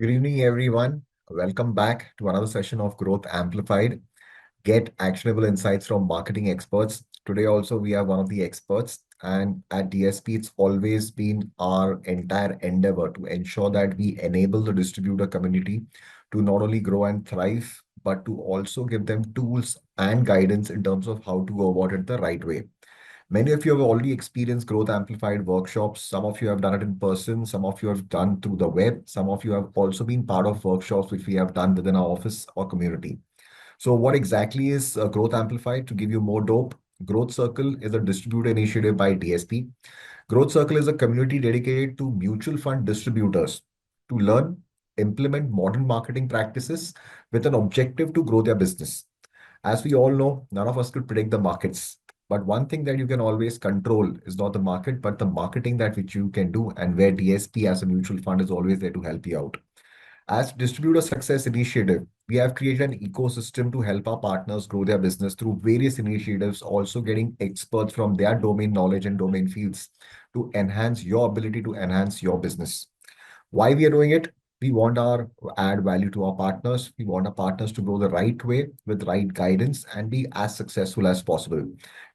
Good evening, everyone. Welcome back to another session of Growth Amplified. Get actionable insights from marketing experts. Today, also, we have one of the experts. And at DSP, it's always been our entire endeavor to ensure that we enable the distributor community to not only grow and thrive, but to also give them tools and guidance in terms of how to go about it the right way. Many of you have already experienced Growth Amplified workshops. Some of you have done it in person. Some of you have done through the web. Some of you have also been part of workshops which we have done within our office or community. So, what exactly is Growth Amplified? To give you more dope, Growth Circle is a distributor initiative by DSP. Growth Circle is a community dedicated to mutual fund distributors to learn, implement modern marketing practices with an objective to grow their business. As we all know, none of us could predict the markets. But one thing that you can always control is not the market, but the marketing that which you can do, and where DSP as a mutual fund is always there to help you out. As Distributor Success Initiative, we have created an ecosystem to help our partners grow their business through various initiatives, also getting experts from their domain knowledge and domain fields to enhance your ability to enhance your business. Why we are doing it? We want our add value to our partners. We want our partners to grow the right way with right guidance and be as successful as possible.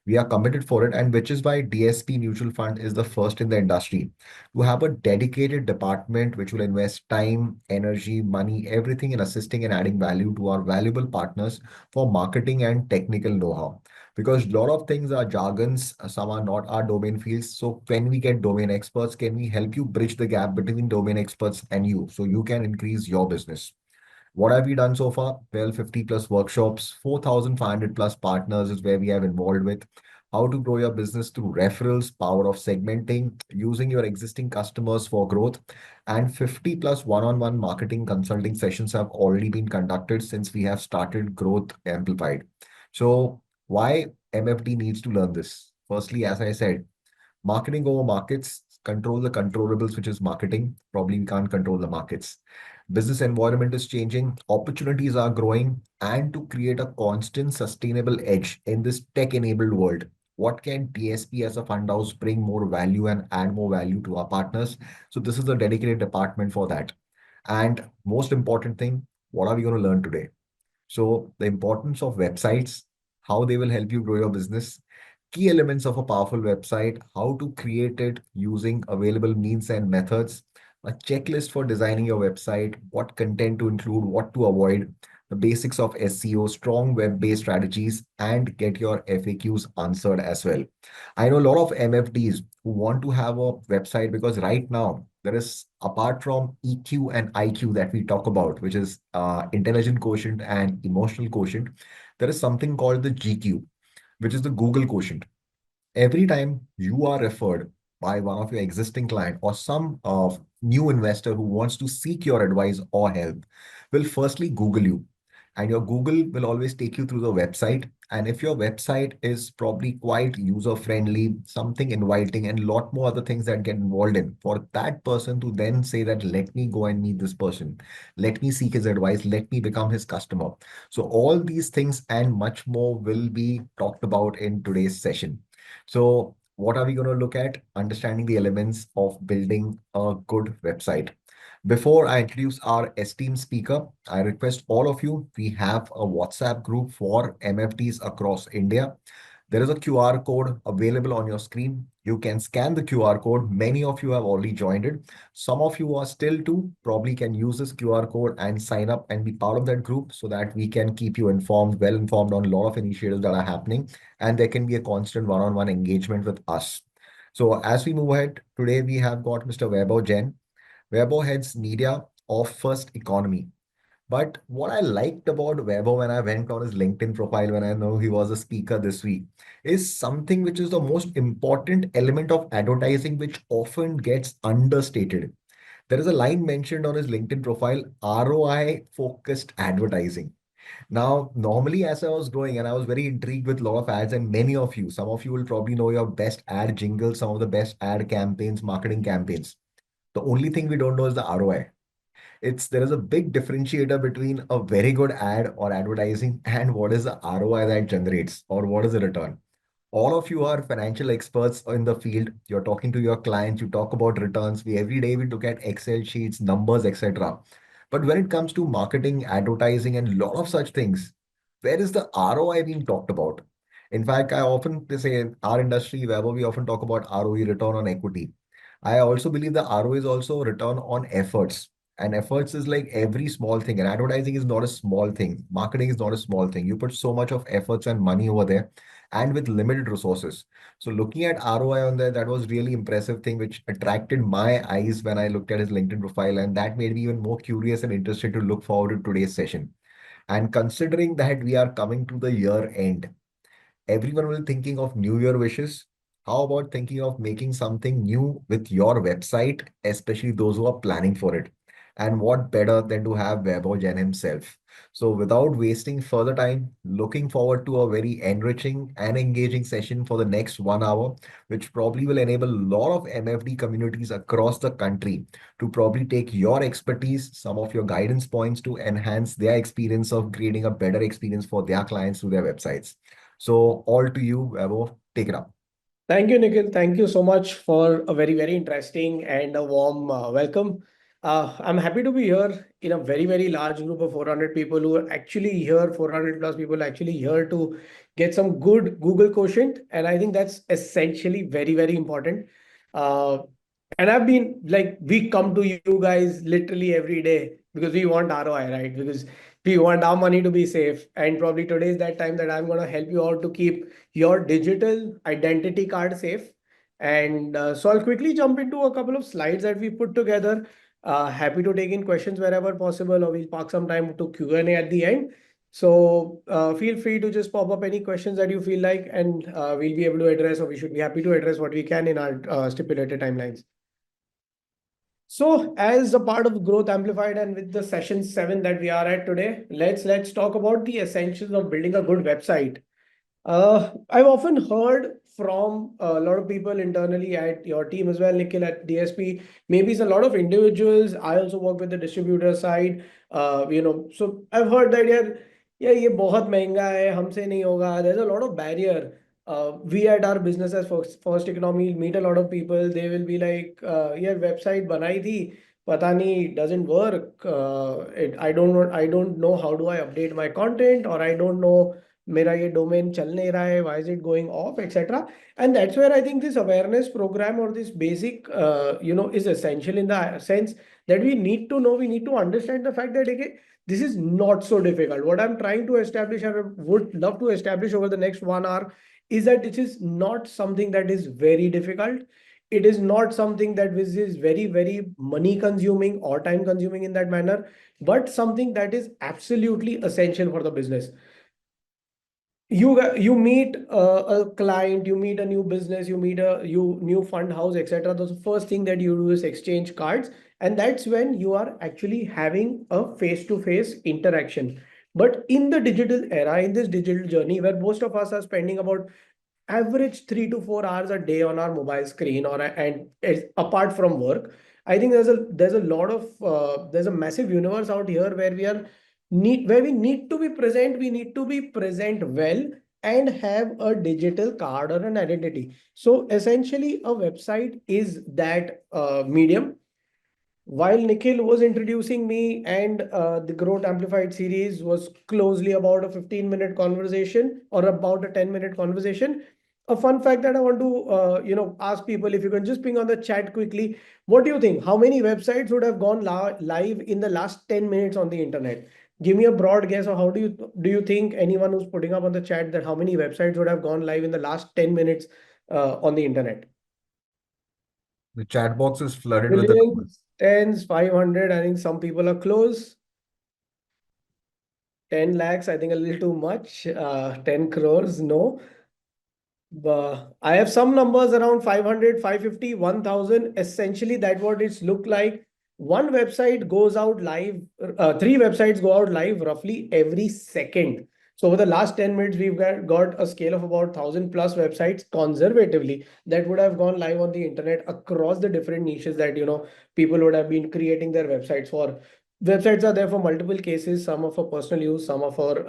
We are committed for it, and which is why DSP Mutual Fund is the first in the industry to have a dedicated department which will invest time, energy, money, everything in assisting and adding value to our valuable partners for marketing and technical know-how, because a lot of things are jargons, some are not our domain fields. So when we get domain experts, can we help you bridge the gap between domain experts and you so you can increase your business? What have we done so far? Well, 50 plus workshops, 4,500 plus partners is where we have involved with. How to grow your business through referrals, power of segmenting, using your existing customers for growth, and 50 plus one-on-one marketing consulting sessions have already been conducted since we have started Growth Amplified. So, why MFD needs to learn this? Firstly, as I said, marketing over markets, control the controllables, which is marketing. Probably we can't control the markets. Business environment is changing, opportunities are growing, and to create a constant sustainable edge in this tech-enabled world, what can DSP as a fund house bring more value and add more value to our partners? So this is a dedicated department for that. And most important thing, what are we going to learn today? So the importance of websites, how they will help you grow your business, key elements of a powerful website, how to create it using available means and methods, a checklist for designing your website, what content to include, what to avoid, the basics of SEO, strong web-based strategies, and get your FAQs answered as well. I know a lot of MFDs who want to have a website because right now there is, apart from EQ and IQ that we talk about, which is intelligent quotient and emotional quotient, there is something called the GQ, which is the Google quotient. Every time you are referred by one of your existing client or some new investor who wants to seek your advice or help, will firstly Google you, and your Google will always take you through the website. And if your website is probably quite user friendly, something inviting, and a lot more other things that get involved in, for that person to then say that, let me go and meet this person, let me seek his advice, let me become his customer. So, all these things and much more will be talked about in today's session. So, what are we going to look at? Understanding the elements of building a good website. Before I introduce our esteemed speaker, I request all of you, we have a WhatsApp group for MFDs across India. There is a QR code available on your screen. You can scan the QR code. Many of you have already joined it. Some of you are still to probably can use this QR code and sign up and be part of that group so that we can keep you informed, well informed on a lot of initiatives that are happening, and there can be a constant one-on-one engagement with us. So as we move ahead, today we have got Mr. Vaibhav Jain. Vaibhav heads media of First Economy. But what I liked about Vaibhav when I went on his LinkedIn profile, when I know he was a speaker this week, is something which is the most important element of advertising, which often gets understated. There is a line mentioned on his LinkedIn profile, ROI focused advertising. Now, normally, as I was growing, and I was very intrigued with a lot of ads, and many of you, some of you will probably know your best ad jingles, some of the best ad campaigns, marketing campaigns. The only thing we don't know is the ROI. It's There is a big differentiator between a very good ad or advertising and what is the ROI that generates or what is the return. All of you are financial experts in the field. You're talking to your clients, you talk about returns. We every day we look at Excel sheets, numbers, etc. But when it comes to marketing, advertising, and a lot of such things, where is the ROI being talked about? In fact, I often say in our industry, where we often talk about ROE, return on equity. I also believe the ROE is also return on efforts. And efforts is like every small thing. And advertising is not a small thing. Marketing is not a small thing. You put so much of efforts and money over there and with limited resources. So looking at ROI on there, that was really impressive thing which attracted my eyes when I looked at his LinkedIn profile. And that made me even more curious and interested to look forward to today's session. And considering that we are coming to the year end, everyone will thinking of New Year wishes. How about thinking of making something new with your website, especially those who are planning for it? And what better than to have Vaibhav Jain himself? So, without wasting further time, looking forward to a very enriching and engaging session for the next 1 hour, which probably will enable a lot of MFD communities across the country to probably take your expertise, some of your guidance points to enhance their experience of creating a better experience for their clients through their websites. So all to you, Vaibhav. Take it up. Thank you, Nikhil. Thank you so much for a very, very interesting and a warm welcome. I'm happy to be here in a very, very large group of 400 people who are actually here, 400 plus people actually here to get some good Google quotient. And I think that's essentially very, very important. Uh, and I've been like, we come to you guys literally every day because we want ROI, right? Because we want our money to be safe. And probably today is that time that I'm going to help you out to keep your digital identity card safe. And so I'll quickly jump into a couple of slides that we put together. Happy to take in questions wherever possible, or we'll park some time to Q&A at the end. So feel free to just pop up any questions that you feel like, and we'll be able to address, or we should be happy to address what we can in our stipulated timelines. So, as a part of Growth Amplified and with the session 7 that we are at today, let's talk about the essentials of building a good website. I've often heard from a lot of people internally at your team as well, Nikhil, at DSP. Maybe it's a lot of individuals. I also work with the distributor side. So I've heard that yeah, ये बहुत महंगा है, हमसे नहीं होगा. There's a lot of barrier. We at our business as first economy meet a lot of people. They will be like, yeah, website बनाई थी, पता नहीं, doesn't work. I don't know how do I update my content, or I don't know मेरा ये domain चल नहीं रहा है, why is it going off, etc. And that's where I think this awareness program or this basic is essential in the sense that we need to understand the fact that okay, this is not so difficult. What I'm trying to establish and would love to establish over the next 1 hour is that this is not something that is very difficult. It is not something that is very, very money consuming or time consuming in that manner, but something that is absolutely essential for the business. You meet a client, you meet a new business, you meet a new fund house, etc. The first thing that you do is exchange cards, and that's when you are actually having a face-to-face interaction. But in the digital era, in this digital journey where most of us are spending about average 3 to 4 hours a day on our mobile screen, apart from work, I think there's a lot of there's a massive universe out here where we need to be present. We need to be present well and have a digital card or an identity. So essentially a website is that medium. While Nikhil was introducing me, and the Growth Amplified series was closely about a 15-minute conversation or about a 10-minute conversation, a fun fact that I want to ask people, if you can just ping on the chat quickly, what do you think? How many websites would have gone live in the last 10 minutes on the internet? Give me a broad guess, or how do you think anyone who's putting up on the chat that how many websites would have gone live in the last 10 minutes on the internet? The chat box is flooded with the numbers. Millions, tens, 500. I think some people are close. 10 lakhs, I think a little too much. 10 crores, no. But I have some numbers around 500, 550, 1,000. Essentially, that's what it's look like. One website goes out live, three websites go out live roughly every second. So over the last 10 minutes, we've got a scale of about 1,000 plus websites conservatively that would have gone live on the internet across the different niches that, people would have been creating their websites for. Websites are there for multiple cases. Some are for personal use, some are for,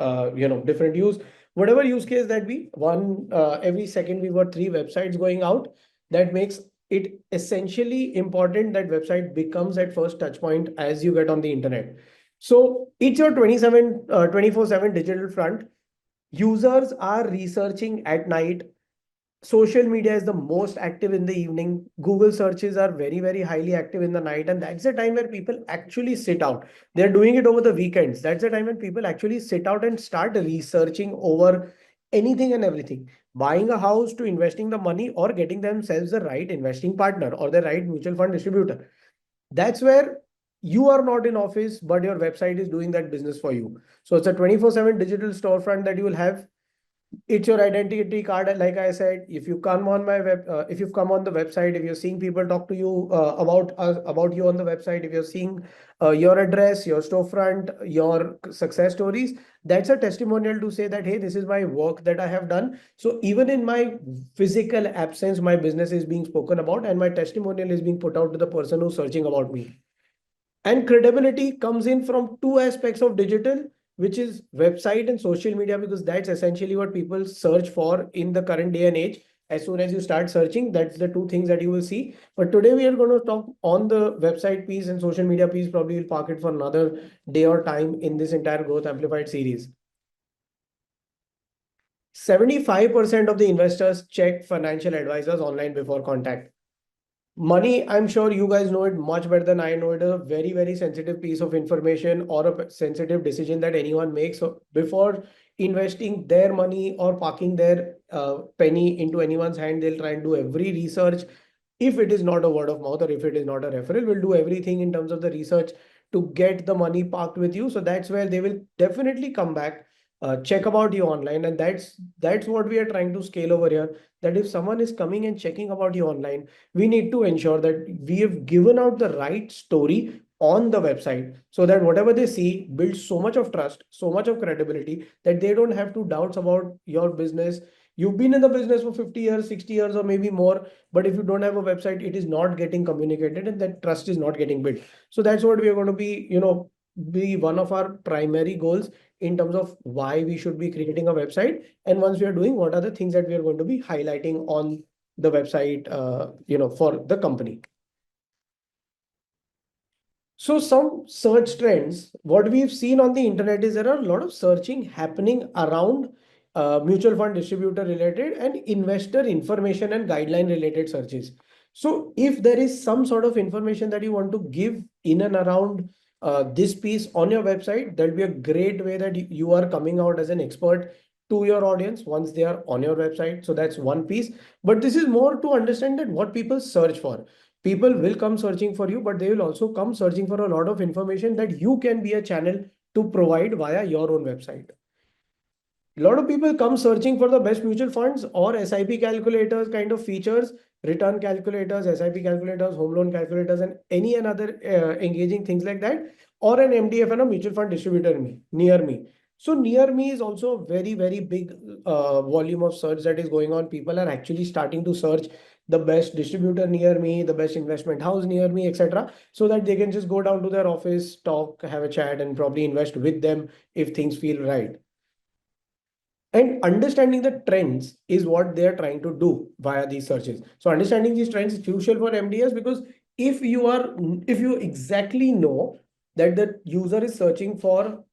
different use. Whatever use case that be, one every second we got three websites going out. That makes it essentially important that website becomes at first touch point as you get on the internet. So it's your 24/7 digital front. Users are researching at night. Social media is the most active in the evening. Google searches are very, very highly active in the night. And that's the time where people actually sit out. They're doing it over the weekends. That's the time when people actually sit out and start researching over anything and everything. Buying a house to investing the money or getting themselves the right investing partner or the right mutual fund distributor. That's where you are not in office, but your website is doing that business for you. So it's a 24/7 digital storefront that you will have. It's your identity card, like I said. If you come on my web, if you've come on the website, if you're seeing people talk to you about you on the website, if you're seeing your address, your storefront, your success stories, that's a testimonial to say that, hey, this is my work that I have done. So even in my physical absence, my business is being spoken about and my testimonial is being put out to the person who's searching about me. And credibility comes in from two aspects of digital, which is website and social media, because that's essentially what people search for in the current day and age. As soon as you start searching, that's the two things that you will see. But today we are going to talk on the website piece and social media piece. Probably we'll park it for another day or time in this entire Growth Amplified series. 75% of the investors check financial advisors online before contact. Money, I'm sure you guys know it much better than I know it. A very, very sensitive piece of information or a sensitive decision that anyone makes. So before investing their money or parking their penny into anyone's hand, they'll try and do every research. If it is not a word of mouth or if it is not a referral, we'll do everything in terms of the research to get the money parked with you. So that's where they will definitely come back, check about you online, and that's what we are trying to scale over here. That if someone is coming and checking about you online, we need to ensure that we have given out the right story on the website so that whatever they see builds so much of trust, so much of credibility that they don't have to doubts about your business. You've been in the business for 50 years, 60 years, or maybe more, but if you don't have a website, it is not getting communicated and that trust is not getting built. So that's what we are going to be, be one of our primary goals in terms of why we should be creating a website. And once we are doing, what are the things that we are going to be highlighting on the website, for the company. So some search trends, what we've seen on the internet is there are a lot of searching happening around mutual fund distributor related and investor information and guideline related searches. So if there is some sort of information that you want to give in and around this piece on your website, that'll be a great way that you are coming out as an expert to your audience once they are on your website. So that's one piece. But this is more to understand that what people search for. People will come searching for you, but they will also come searching for a lot of information that you can be a channel to provide via your own website. A lot of people come searching for the best mutual funds or SIP calculators kind of features, return calculators, SIP calculators, home loan calculators, and any another engaging things like that, or an MDF and a mutual fund distributor near me. So near me is also a very, very big volume of search that is going on. People are actually starting to search the best distributor near me, the best investment house near me, etc., so that they can just go down to their office, talk, have a chat, and probably invest with them if things feel right. And understanding the trends is what they are trying to do via these searches. So understanding these trends is crucial for MDS, because if you exactly know that the user is searching for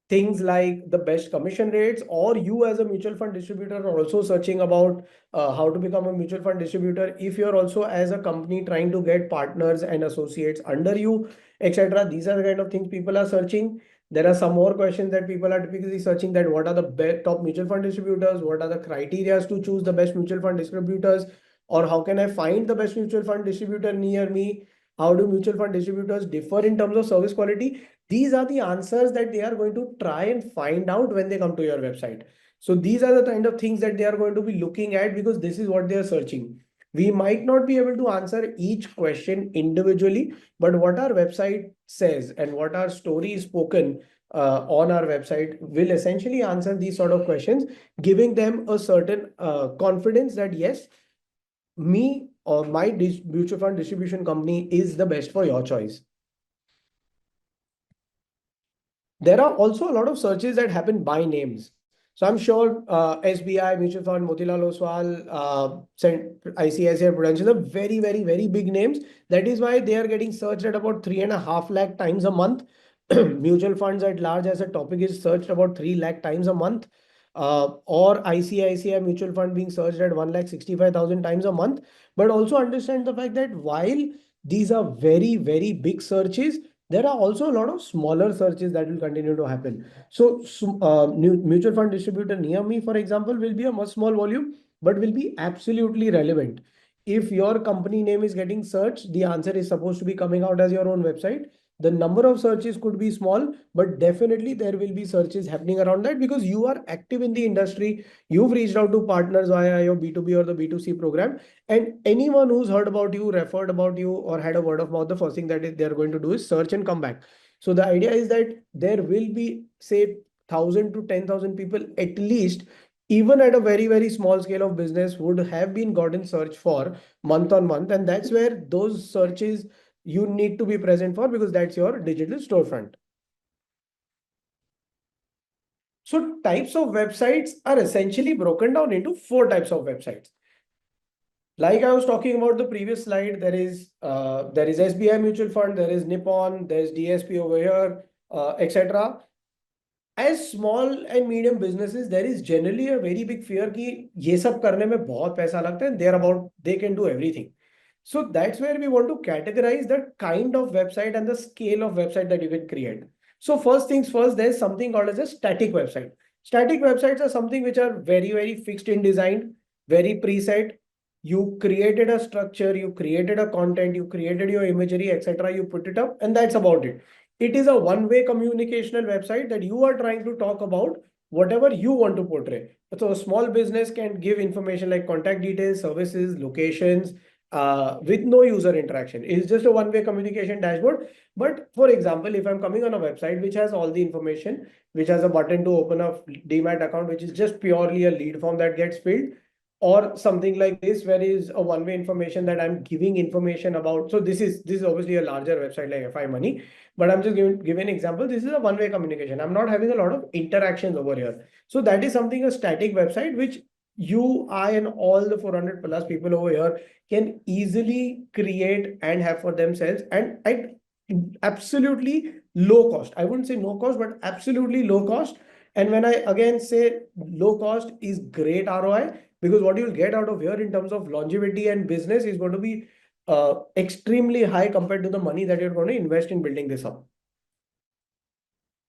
things like the best commission rates, or you as a mutual fund distributor are also searching about how to become a mutual fund distributor, if you're also as a company trying to get partners and associates under you, etc., these are the kind of things people are searching. There are some more questions that people are typically searching, that what are the top mutual fund distributors, what are the criteria to choose the best mutual fund distributors, or how can I find the best mutual fund distributor near me, how do mutual fund distributors differ in terms of service quality. These are the answers that they are going to try and find out when they come to your website. So these are the kind of things that they are going to be looking at, because this is what they are searching. We might not be able to answer each question individually, but what our website says and what our story is spoken on our website will essentially answer these sort of questions, giving them a certain confidence that yes, me or my mutual fund distribution company is the best for your choice. There are also a lot of searches that happen by names. So I'm sure SBI Mutual Fund, Motilal Oswal, ICICI Prudential are very, very, very big names. That is why they are getting searched at about 3.5 lakh times a month. Mutual funds at large as a topic is searched about 3 lakh times a month. Or ICICI mutual fund being searched at 1,65,000 times a month. But also understand the fact that while these are very, very big searches, there are also a lot of smaller searches that will continue to happen. So, mutual fund distributor near me, for example, will be a much small volume, but will be absolutely relevant. If your company name is getting searched, the answer is supposed to be coming out as your own website. The number of searches could be small, but definitely there will be searches happening around that because you are active in the industry. You've reached out to partners via your B2B or the B2C program, and anyone who's heard about you, referred about you, or had a word of mouth, the first thing that they're going to do is search and come back. So the idea is that there will be, say, 1,000 to 10,000 people at least, even at a very, very small scale of business, would have been gotten search for month on month. And that's where those searches you need to be present for, because that's your digital storefront. So types of websites are essentially broken down into four types of websites. Like I was talking about the previous slide, there is SBI mutual fund, there is Nippon, there's DSP over here, etc. As small and medium businesses, there is generally a very big fear कि ये सब करने में बहुत पैसा लगता है, and they're about they can do everything. So that's where we want to categorize the kind of website and the scale of website that you can create. So first things first, there's something called as a static website. Static websites are something which are very, very fixed in design, very preset. You created a structure, you created a content, you created your imagery, etc. You put it up, and that's about it. It is a one-way communicational website that you are trying to talk about whatever you want to portray. So a small business can give information like contact details, services, locations, with no user interaction. It's just a one-way communication dashboard. But for example, if I'm coming on a website which has all the information, which has a button to open a DMAT account, which is just purely a lead form that gets filled, or something like this, where is a one-way information that I'm giving information about. So this is obviously a larger website like FI Money, but I'm just giving an example. This is a one-way communication. I'm not having a lot of interactions over here. So that is something, a static website, which you, I, and all the 400 plus people over here can easily create and have for themselves, and at absolutely low cost. I wouldn't say no cost, but absolutely low cost. And when I again say low cost is great ROI, because what you'll get out of here in terms of longevity and business is going to be extremely high compared to the money that you're going to invest in building this up.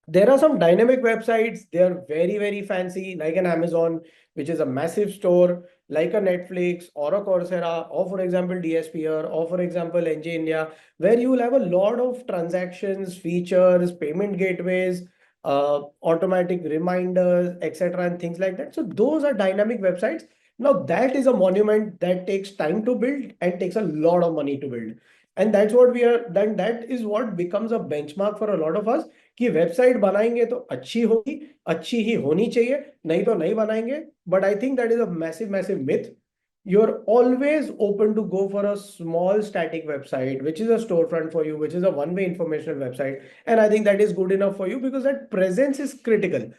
There are some dynamic websites. They are very, very fancy, like an Amazon, which is a massive store, like a Netflix or a Coursera, or for example, DSPR, or for example, NJ India, where you will have a lot of transactions, features, payment gateways, automatic reminders, etc., and things like that. So those are dynamic websites. Now that is a monument that takes time to build and takes a lot of money to build. And that's what we are, then that is what becomes a benchmark for a lot of us, कि website बनाएंगे तो अच्छी होगी, अच्छी ही होनी चाहिए, नहीं तो नहीं बनाएंगे. But I think that is a massive, massive myth. You're always open to go for a small static website, which is a storefront for you, which is a one-way informational website. And I think that is good enough for you, because that presence is critical.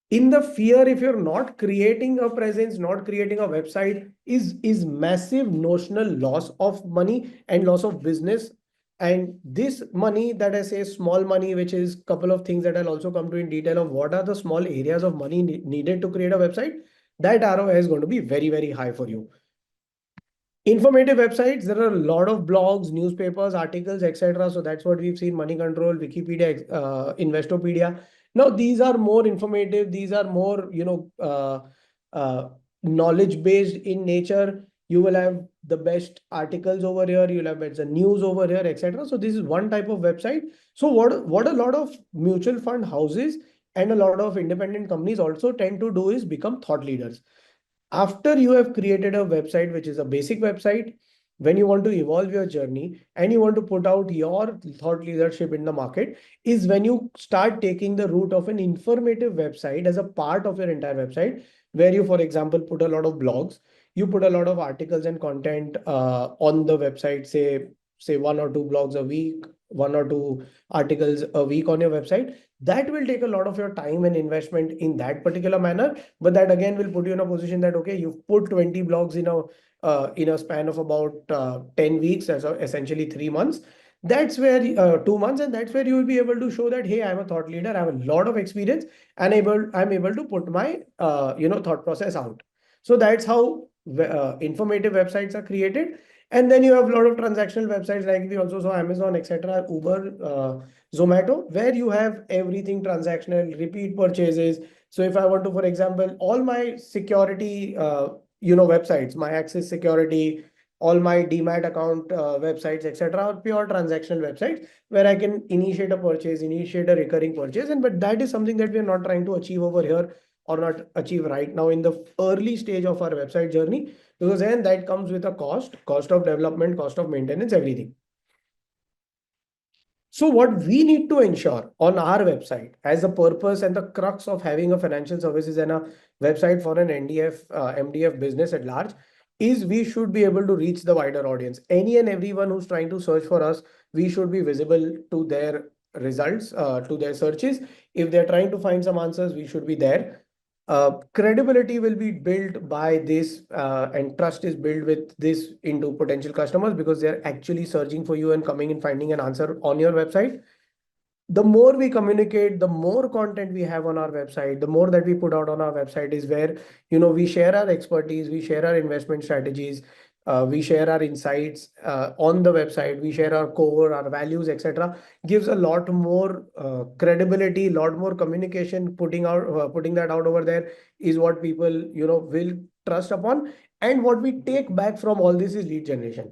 In the fear, if you're not creating a presence, not creating a website, is massive notional loss of money and loss of business. And this money that I say small money, which is couple of things that I'll also come to in detail of what are the small areas of money needed to create a website, that ROI is going to be very, very high for you. Informative websites, there are a lot of blogs, newspapers, articles, etc. So that's what we've seen: Money Control, Wikipedia, Investopedia. Now these are more informative. These are more, knowledge based in nature. You will have the best articles over here. You'll have better news over here, etc. So this is one type of website. So what a lot of mutual fund houses and a lot of independent companies also tend to do is become thought leaders. After you have created a website, which is a basic website, when you want to evolve your journey and you want to put out your thought leadership in the market, is when you start taking the route of an informative website as a part of your entire website, where you, for example, put a lot of blogs, you put a lot of articles and content on the website, say one or two blogs a week, one or two articles a week on your website, that will take a lot of your time and investment in that particular manner. But that again will put you in a position that, okay, you've put 20 blogs in a span of about 10 weeks, as essentially 3 months. That's where 2 months, and that's where you will be able to show that, hey, I'm a thought leader, I have a lot of experience, and I'm able to put my thought process out. So that's how informative websites are created. And then you have a lot of transactional websites, like we also saw Amazon, etc., Uber, Zomato, where you have everything transactional, repeat purchases. So if I want to, for example, all my security, websites, my Access Security, all my Demat account websites, etc., are pure transactional websites where I can initiate a purchase, initiate a recurring purchase. And but that is something that we are not trying to achieve over here, or not achieve right now in the early stage of our website journey, because then that comes with a cost of development, cost of maintenance, everything. So what we need to ensure on our website, as a purpose and the crux of having a financial services and a website for an MDF business at large, is we should be able to reach the wider audience. Any and everyone who's trying to search for us, we should be visible to their results, to their searches. If they're trying to find some answers, we should be there. Credibility will be built by this, and trust is built with this into potential customers, because they're actually searching for you and coming and finding an answer on your website. The more we communicate, the more content we have on our website, the more that we put out on our website, is where we share our expertise, we share our investment strategies, we share our insights on the website, we share our core, our values, etc. Gives a lot more credibility, a lot more communication. Putting that out over there is what people will trust upon. And what we take back from all this is lead generation.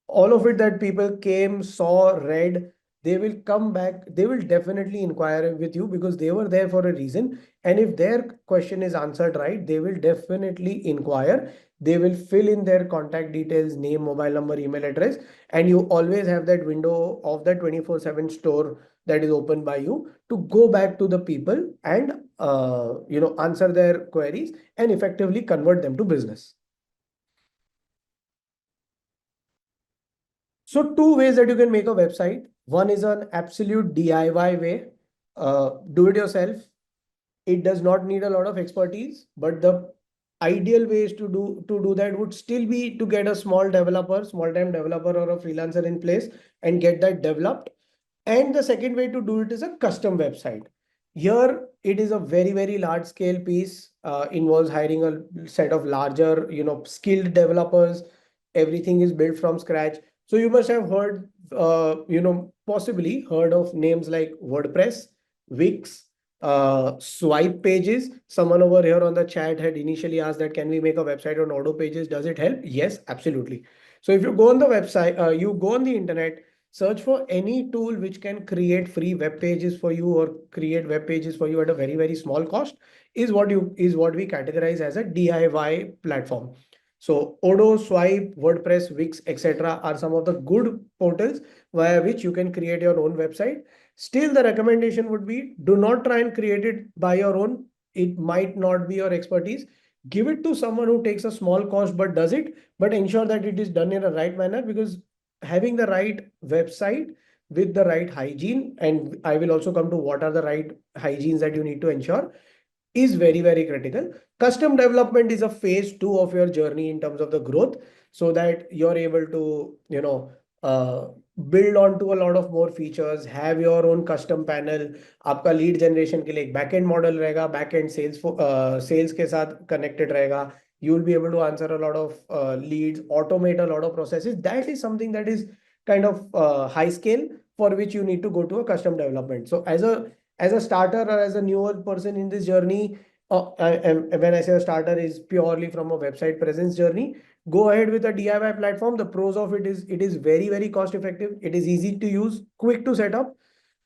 All of it that people came, saw, read, they will come back, they will definitely inquire with you, because they were there for a reason. And if their question is answered right, they will definitely inquire. They will fill in their contact details, name, mobile number, email address, and you always have that window of that 24/7 store that is open by you to go back to the people and answer their queries and effectively convert them to business. So two ways that you can make a website. One is an absolute DIY way. Do it yourself. It does not need a lot of expertise, but the ideal ways to do that would still be to get a small time developer or a freelancer in place and get that developed. And the second way to do it is a custom website. Here, it is a very, very large scale piece, involves hiring a set of larger, skilled developers. Everything is built from scratch. So you must have heard, possibly heard of names like WordPress, Wix, Swipe Pages. Someone over here on the chat had initially asked that, can we make a website on Auto Pages? Does it help? Yes, absolutely. So if you go on the website, you go on the internet, search for any tool which can create free web pages for you, or create web pages for you at a very, very small cost, is what we categorize as a DIY platform. So Odo, Swipe, WordPress, Wix, etc. are some of the good portals via which you can create your own website. Still, the recommendation would be, do not try and create it by your own. It might not be your expertise. Give it to someone who takes a small cost but does it, but ensure that it is done in a right manner, because having the right website with the right hygiene, and I will also come to what are the right hygienes that you need to ensure, is very, very critical. Custom development is a phase two of your journey in terms of the growth, so that you're able to, uh, build onto a lot of more features, have your own custom panel. आपका lead generation के लिए एक backend model रहेगा, backend sales के साथ connected रहेगा. You will be able to answer a lot of leads, automate a lot of processes. That is something that is kind of high scale, for which you need to go to a custom development. So as a starter, or as a newer person in this journey, when I say a starter, is purely from a website presence journey, go ahead with a DIY platform. The pros of it is very, very cost effective. It is easy to use, quick to set up.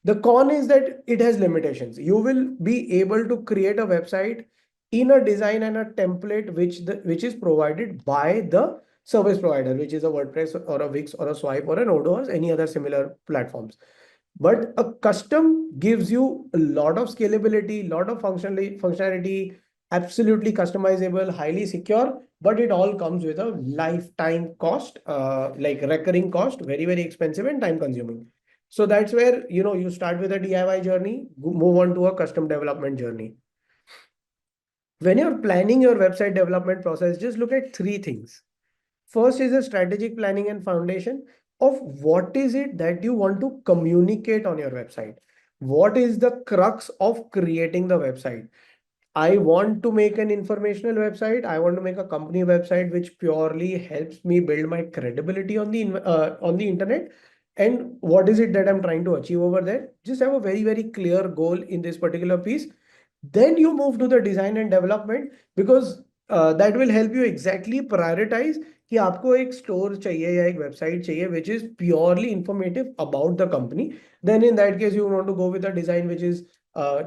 The con is that it has limitations. You will be able to create a website in a design and a template which is provided by the service provider, which is a WordPress or a Wix or a Swipe or an Odoo or any other similar platforms. But a custom gives you a lot of scalability, lot of functionality, absolutely customizable, highly secure, but it all comes with a lifetime cost, like recurring cost, very, very expensive and time consuming. So that's where, you start with a DIY journey, move on to a custom development journey. When you're planning your website development process, just look at three things. First is a strategic planning and foundation of what is it that you want to communicate on your website. What is the crux of creating the website? I want to make an informational website. I want to make a company website which purely helps me build my credibility on the internet. And what is it that I'm trying to achieve over there? Just have a very, very clear goal in this particular piece. Then you move to the design and development, because that will help you exactly prioritize कि आपको एक store चाहिए या एक website चाहिए which is purely informative about the company. Then in that case you want to go with a design which is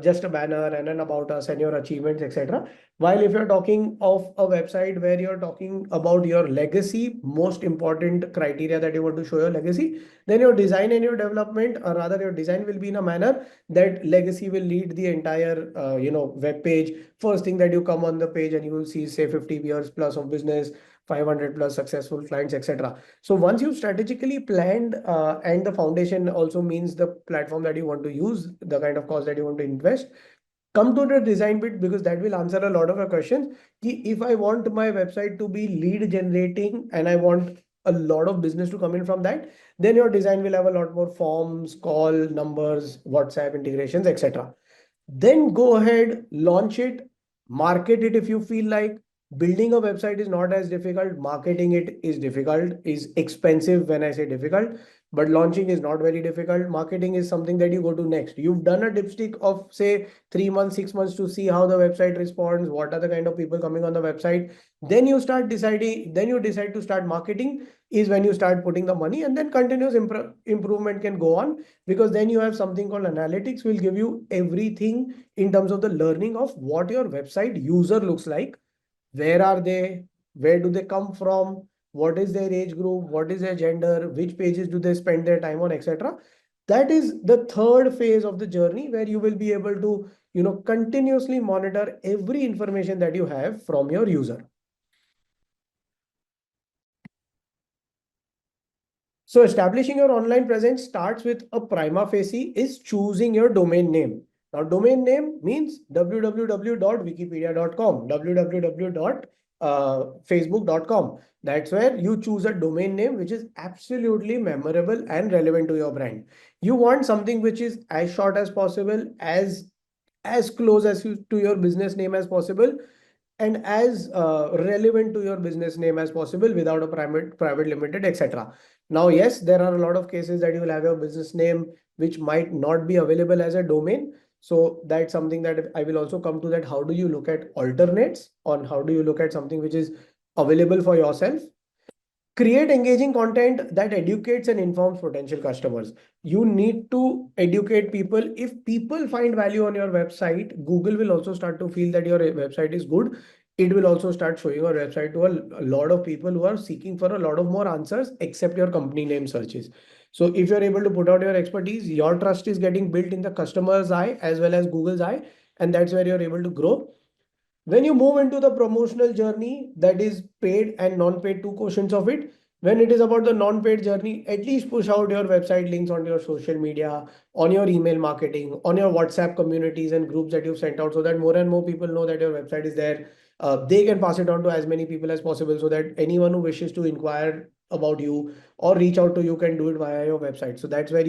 just a banner and an about us and your achievements, etc. While if you're talking of a website where you're talking about your legacy, most important criteria that you want to show your legacy, then your design and your development, or rather your design, will be in a manner that legacy will lead the entire web page. First thing that you come on the page and you will see, say, 50 years plus of business, 500 plus successful clients, etc. So once you've strategically planned, and the foundation also means the platform that you want to use, the kind of cost that you want to invest, come to the design bit, because that will answer a lot of your questions. If I want my website to be lead generating and I want a lot of business to come in from that, then your design will have a lot more forms, call numbers, WhatsApp integrations, etc. Then go ahead, launch it, market it if you feel like. Building a website is not as difficult. Marketing it is difficult, is expensive when I say difficult, but launching is not very difficult. Marketing is something that you go to next. You've done a dipstick of, say, 3 months, 6 months to see how the website responds, what are the kind of people coming on the website. Then you decide to start marketing, is when you start putting the money, and then continuous improvement can go on, because then you have something called analytics, will give you everything in terms of the learning of what your website user looks like. Where are they? Where do they come from? What is their age group? What is their gender? Which pages do they spend their time on, etc. That is the third phase of the journey, where you will be able to continuously monitor every information that you have from your user. So establishing your online presence starts with a prima facie is choosing your domain name. Now, domain name means www.wikipedia.com, www.facebook.com. That's where you choose a domain name which is absolutely memorable and relevant to your brand. You want something which is as short as possible, as close to your business name as possible, and as relevant to your business name as possible, without a private limited, etc. Now, yes, there are a lot of cases that you will have your business name which might not be available as a domain. So that's something that I will also come to, that how do you look at alternates, on how do you look at something which is available for yourself. Create engaging content that educates and informs potential customers. You need to educate people. If people find value on your website, Google will also start to feel that your website is good. It will also start showing your website to a lot of people who are seeking for a lot of more answers except your company name searches. So if you're able to put out your expertise, your trust is getting built in the customer's eye as well as Google's eye, and that's where you're able to grow. When you move into the promotional journey, that is paid and non-paid, two questions of it. When it is about the non-paid journey, at least push out your website links on your social media, on your email marketing, on your WhatsApp communities and groups that you've sent out, so that more and more people know that your website is there. They can pass it on to as many people as possible, so that anyone who wishes to inquire about you or reach out to you can do it via your website. So that's where,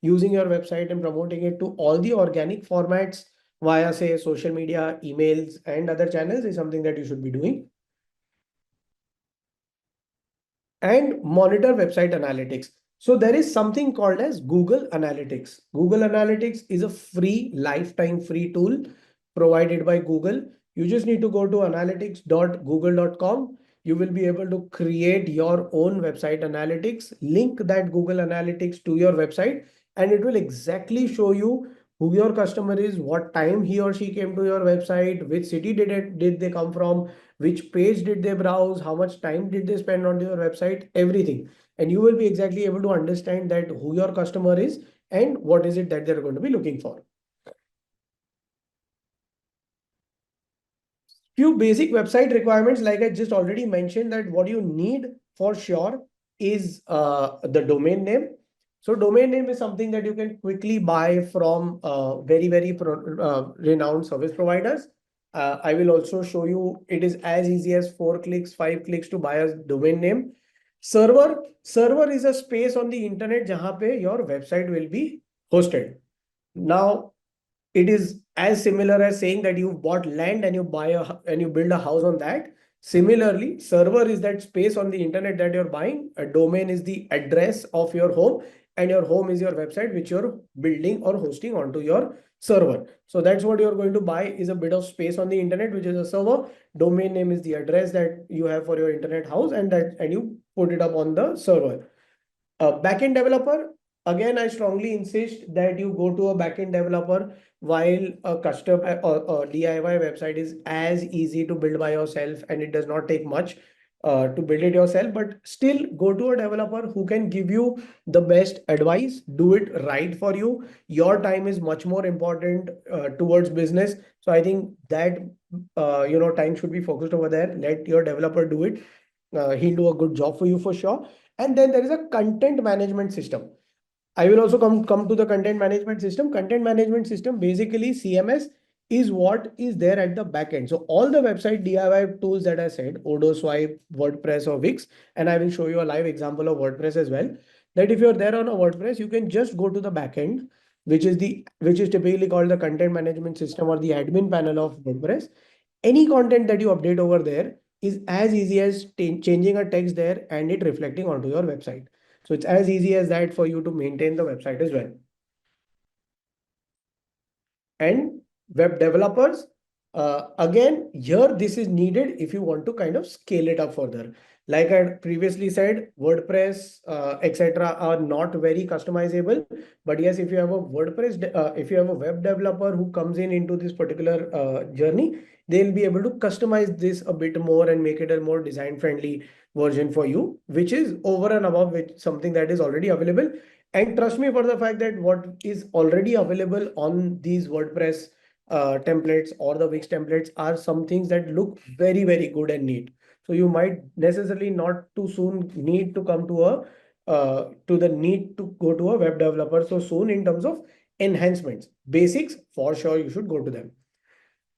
using your website and promoting it to all the organic formats via, say, social media, emails, and other channels is something that you should be doing. And monitor website analytics. So there is something called as Google Analytics. Google Analytics is a free, lifetime free tool provided by Google. You just need to go to analytics.google.com. You will be able to create your own website analytics, link that Google Analytics to your website, and it will exactly show you who your customer is, what time he or she came to your website, which city did they come from, which page did they browse, how much time did they spend on your website, everything. And you will be exactly able to understand that who your customer is and what is it that they're going to be looking for. Few basic website requirements, like I just already mentioned, that what you need for sure is the domain name. So domain name is something that you can quickly buy from very renowned service providers. I will also show you it is as easy as 4 clicks, 5 clicks to buy a domain name. Server is a space on the internet जहाँ पे your website will be hosted. Now it is as similar as saying that you bought land and you build a house on that. Similarly, server is that space on the internet that you're buying. A domain is the address of your home, and your home is your website which you're building or hosting onto your server. So that's what you're going to buy, is a bit of space on the internet, which is a server. Domain name is the address that you have for your internet house, and you put it up on the server. A backend developer, again, I strongly insist that you go to a backend developer, while a custom or DIY website is as easy to build by yourself and it does not take much to build it yourself. But still, go to a developer who can give you the best advice, do it right for you. Your time is much more important towards business. So I think that time should be focused over there. Let your developer do it. He'll do a good job for you for sure. And then there is a content management system. I will also come to the content management system. Content management system, basically CMS, is what is there at the back end. So all the website DIY tools that I said, Odo, Swipe, WordPress or Wix, and I will show you a live example of WordPress as well. That if you're there on a WordPress, you can just go to the back end, which is typically called the content management system or the admin panel of WordPress. Any content that you update over there is as easy as changing a text there and it reflecting onto your website. So it's as easy as that for you to maintain the website as well. And web developers, again, here this is needed if you want to kind of scale it up further. Like I previously said, WordPress, etc. are not very customizable. But yes, if you have a if you have a web developer who comes in into this particular journey, they'll be able to customize this a bit more and make it a more design friendly version for you, which is over and above which something that is already available. And trust me for the fact that what is already available on these WordPress templates or the Wix templates are some things that look very, very good and neat. So you might necessarily not too soon need to come to a to the need to go to a web developer so soon in terms of enhancements. Basics, for sure, you should go to them.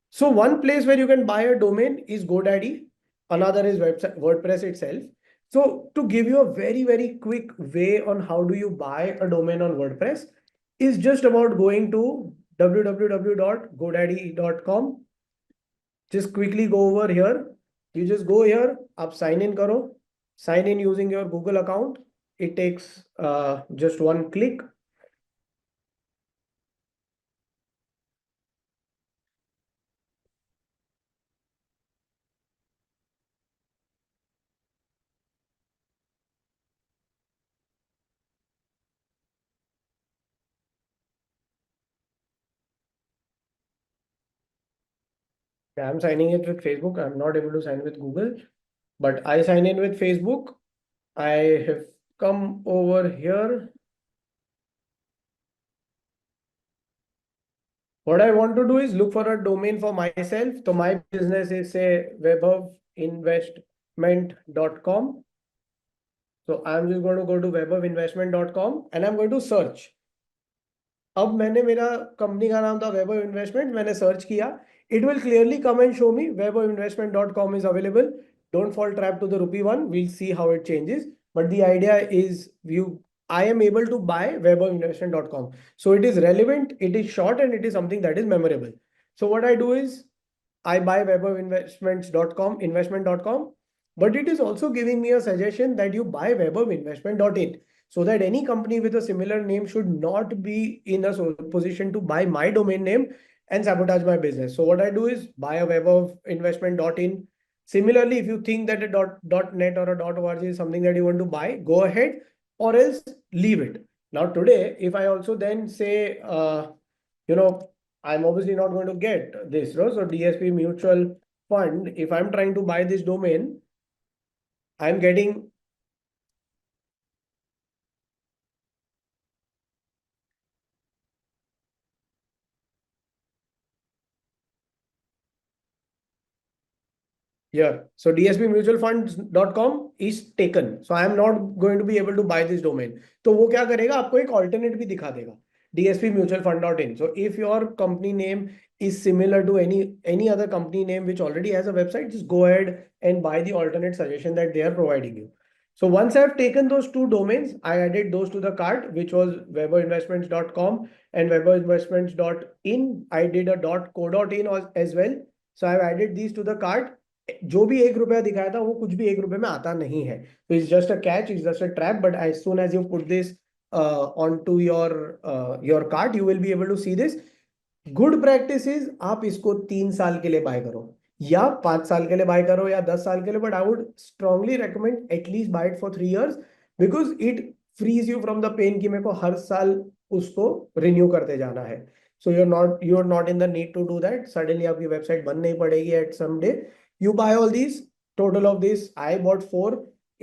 So one place where you can buy a domain is GoDaddy. Another is website WordPress itself. So to give you a very, very quick way on how do you buy a domain on WordPress is just about going to www.godaddy.com. Just quickly go over here. You just go here, up sign in karo. Sign in using your Google account. It takes just one click. Yeah, I'm signing it with Facebook. I'm not able to sign with Google, but I sign in with Facebook. I have come over here. What I want to do is look for a domain for myself. So my business is say vaibhavinvestment.com. So I'm just going to go to vaibhavinvestment.com and I'm going to search. अब मैंने मेरा company का नाम था वैभव investment, मैंने search किया. It will clearly come and show me vaibhavinvestment.com is available. Don't fall trap to the rupee one. We'll see how it changes. But the idea is I am able to buy vaibhavinvestment.com. So it is relevant, it is short, and it is something that is memorable. So what I do is I buy investment.com, but it is also giving me a suggestion that you buy vaibhavinvestment.in, so that any company with a similar name should not be in a position to buy my domain name and sabotage my business. So what I do is buy a vaibhavinvestment.in. Similarly, if you think that a .net or a .org is something that you want to buy, go ahead, or else leave it. Now today, if I also then say, you know, I'm obviously not going to get this, no? So DSP mutual fund, if I'm trying to buy this domain, I'm getting, Here. So dspmutualfunds.com is taken. So I am not going to be able to buy this domain. तो वो क्या करेगा, आपको एक alternate भी दिखा देगा, dspmutualfund.in. So if your company name is similar to any other company name which already has a website, just go ahead and buy the alternate suggestion that they are providing you. So once I've taken those two domains, I added those to the cart, which was vaibhavinvestments.com and vaibhavinvestments.in. I did a .co.in as well. So I've added these to the cart. जो भी 1 रुपया दिखाया था वो कुछ भी 1 रुपये में आता नहीं है. So it's just a catch, it's just a trap. But as soon as you put this onto your cart, you will be able to see this. Good practice is आप इसको 3 साल के लिए बाय करो या 5 साल के लिए बाय करो या 10 साल के लिए, but I would strongly recommend at least buy it for 3 years, because it frees you from the pain कि मेरे को हर साल उसको रिन्यू करते जाना है. So you are not in the need to do that. Suddenly आपकी वेबसाइट बंद नहीं पड़ेगी at some day. You buy all these. Total of this I bought 4.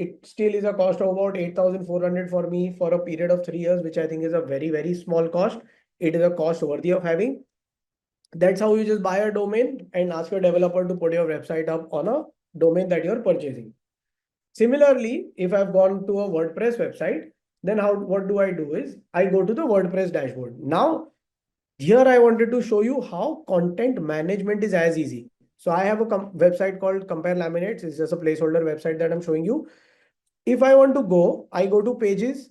It still is a cost of about 8,400 for me for a period of 3 years, which I think is a very, very small cost. It is a cost worthy of having. That's how you just buy a domain and ask your developer to put your website up on a domain that you're purchasing. Similarly, if I've gone to a WordPress website, then what do I do is I go to the WordPress dashboard. Now, here I wanted to show you how content management is as easy. So I have a website called Compare Laminates. It's just a placeholder website that I'm showing you. If I want to go, I go to pages.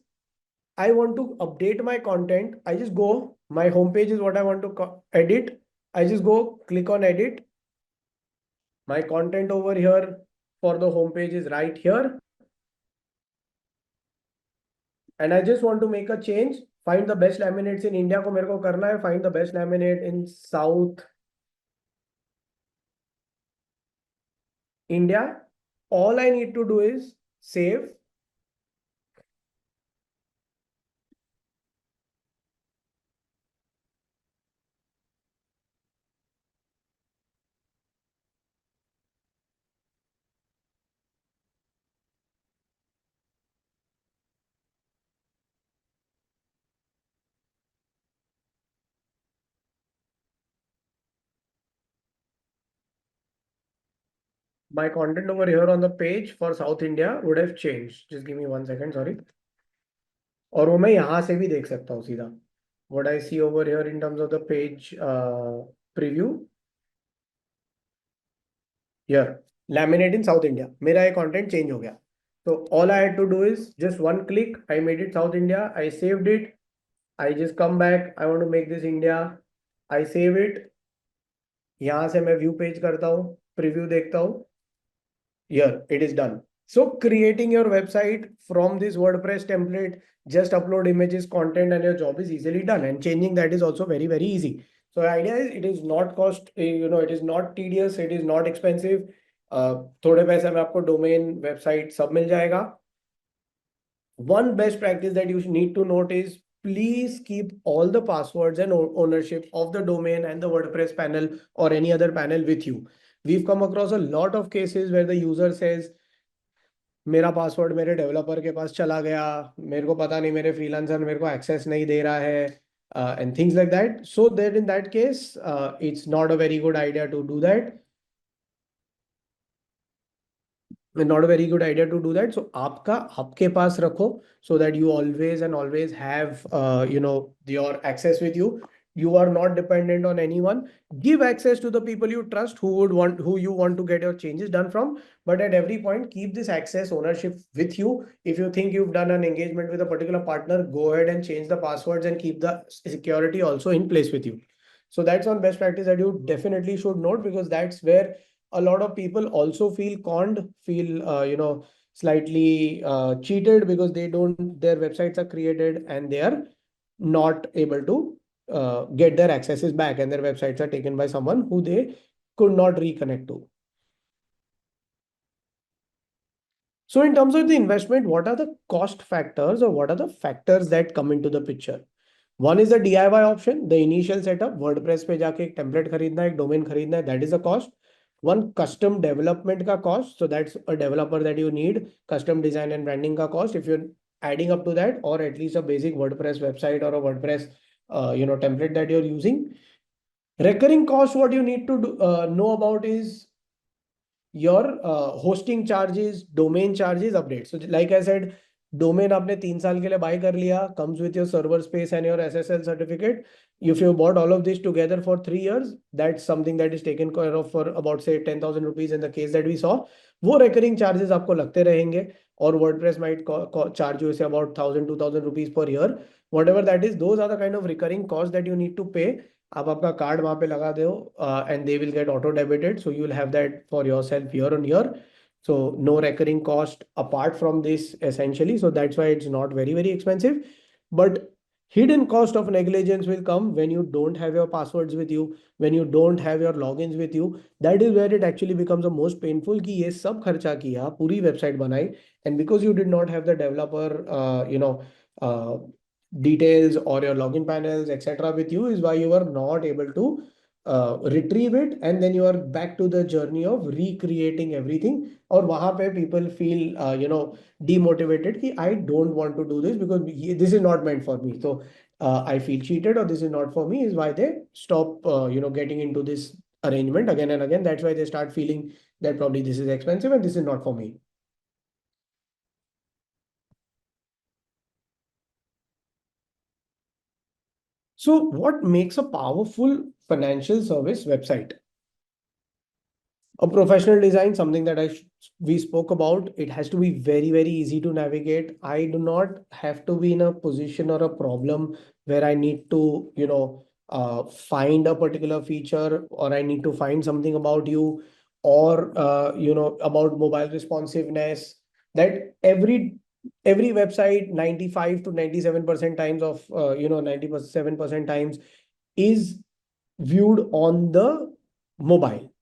I want to update my content. I just go, my homepage is what I want to edit. I just go click on edit. My content over here for the homepage is right here. And I just want to make a change. Find the best laminates in India को मेरे को करना है. Find the best laminate in South India. All I need to do is save. My content over here on the page for South India would have changed. Just give me 1 second, sorry. और वो मैं यहाँ से भी देख सकता हूँ सीधा. What I see over here in terms of the page preview. Here, laminate in South India. मेरा ये content change हो गया. So all I had to do is just one click. I made it South India. I saved it. I just come back. I want to make this India. I save it. यहाँ से मैं view page करता हूँ, preview देखता हूँ. Here, it is done. So creating your website from this WordPress template, just upload images, content, and your job is easily done. And changing that is also very, very easy. So the idea is it is not cost, it is not tedious, it is not expensive. थोड़े पैसे में आपको domain, website सब मिल जाएगा. One best practice that you need to note is please keep all the passwords and ownership of the domain and the WordPress panel or any other panel with you. We've come across a lot of cases where the user says, मेरा password मेरे developer के पास चला गया, मेरे को पता नहीं, मेरे फ्रीलांसर मेरे को एक्सेस नहीं दे रहा है, and things like that. So that in that case, it's not a very good idea to do that. Not a very good idea to do that. So आपका आपके पास रखो, so that you always have your access with you. You are not dependent on anyone. Give access to the people you trust, who you want to get your changes done from. But at every point, keep this access ownership with you. If you think you've done an engagement with a particular partner, go ahead and change the passwords and keep the security also in place with you. So that's one best practice that you definitely should note, because that's where a lot of people also feel conned, feel slightly cheated, because their websites are created and they are not able to get their accesses back, and their websites are taken by someone who they could not reconnect to. So in terms of the investment, what are the cost factors, or what are the factors that come into the picture? One is the DIY option, the initial setup. WordPress पे जाके एक template खरीदना, एक domain खरीदना है, that is a cost. One, custom development का cost. So that's a developer that you need. Custom design and branding का cost, if you're adding up to that, or at least a basic WordPress website or a WordPress template that you're using. Recurring cost, what you need to know about is your hosting charges, domain charges, update. So like I said, domain आपने 3 साल के लिए buy कर लिया, comes with your server space and your SSL certificate. If you bought all of this together for 3 years, that's something that is taken care of for about say 10,000 rupees in the case that we saw. वो recurring charges आपको लगते रहेंगे, or WordPress might charge you say about 1,000 2,000 rupees per year. Whatever that is, those are the kind of recurring costs that you need to pay. आप आपका card वहां पे लगा दो, and they will get auto debited, so you will have that for yourself year on year. So no recurring cost apart from this essentially, so that's why it's not very very expensive. But hidden cost of negligence will come when you don't have your passwords with you, when you don't have your logins with you. That is where it actually becomes the most painful कि ये सब खर्चा किया, पूरी website बनाई, and because you did not have the developer uh, details or your login panels etc with you, is why you are not able to retrieve it, and then you are back to the journey of recreating everything. और वहां पे people feel demotivated कि I don't want to do this because this is not meant for me. So I feel cheated or this is not for me, is why they stop getting into this arrangement again and again. That's why they start feeling that probably this is expensive and this is not for me. So what makes a powerful financial service website? A professional design, something that we spoke about. It has to be very very easy to navigate. I do not have to be in a position or a problem where I need to find a particular feature, or I need to find something about you, or about mobile responsiveness. That every website 95 to 97% times of 97% times is viewed on the mobile.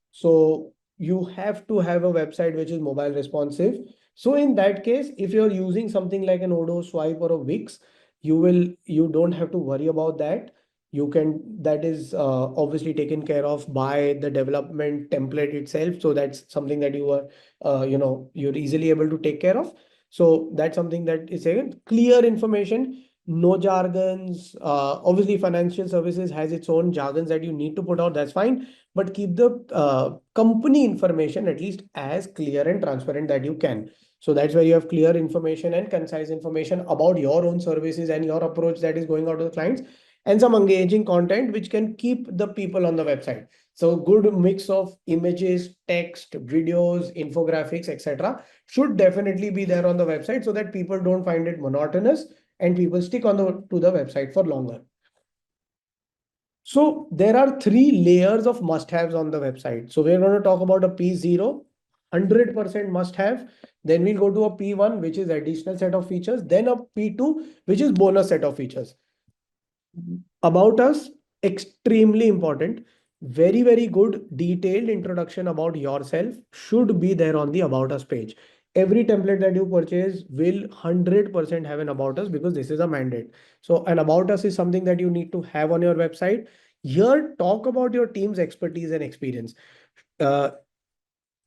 So you have to have a website which is mobile responsive. So in that case, if you're using something like an Odo Swipe or a Wix, you don't have to worry about that. You can, that is obviously taken care of by the development template itself. So that's something that you are you're easily able to take care of. So that's something that is again clear information, no jargons. Obviously financial services has its own jargons that you need to put out, that's fine, but keep the company information at least as clear and transparent that you can. So that's where you have clear information and concise information about your own services and your approach that is going out to the clients, and some engaging content which can keep the people on the website. So good mix of images, text, videos, infographics, etc. should definitely be there on the website so that people don't find it monotonous and people stick on the website for longer. So there are three layers of must-haves on the website. So we're going to talk about a P0, 100% must-have. Then we'll go to a P1, which is additional set of features. Then a P2, which is bonus set of features. About us, extremely important. Very, very good detailed introduction about yourself should be there on the About Us page. Every template that you purchase will 100% have an About Us because this is a mandate. So an About Us is something that you need to have on your website. Here, talk about your team's expertise and experience. Uh,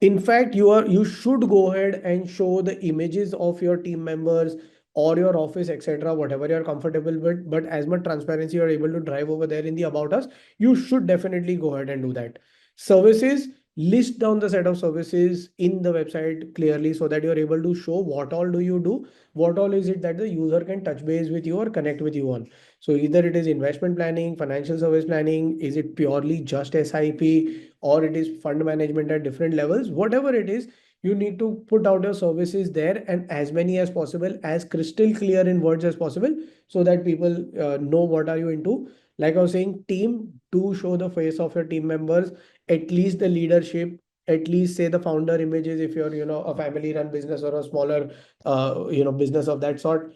in fact, you should go ahead and show the images of your team members or your office etc, whatever you're comfortable with, but as much transparency you're able to drive over there in the About Us, you should definitely go ahead and do that. Services, list down the set of services in the website clearly so that you're able to show what all do you do, what all is it that the user can touch base with you or connect with you on. So either it is investment planning, financial service planning, is it purely just SIP, or it is fund management at different levels, whatever it is, you need to put out your services there, and as many as possible, as crystal clear in words as possible, so that people know what are you into. Like I was saying, team, do show the face of your team members, at least the leadership, at least say the founder images if you're a family run business or a smaller business of that sort.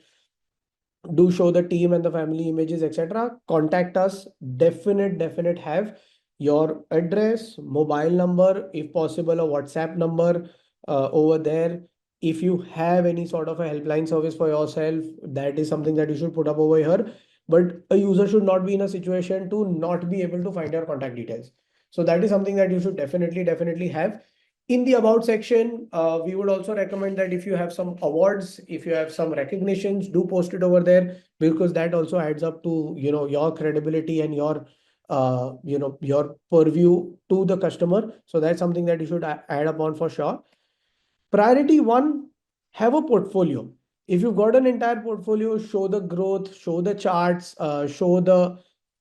Do show the team and the family images etc. Contact us, definite have your address, mobile number, if possible a WhatsApp number over there. If you have any sort of a helpline service for yourself, that is something that you should put up over here. But a user should not be in a situation to not be able to find your contact details. So that is something that you should definitely have. In the about section, we would also recommend that if you have some awards, if you have some recognitions, do post it over there, because that also adds up to your credibility and your your purview to the customer. So that's something that you should add upon for sure. Priority one, have a portfolio. If you've got an entire portfolio, show the growth, show the charts,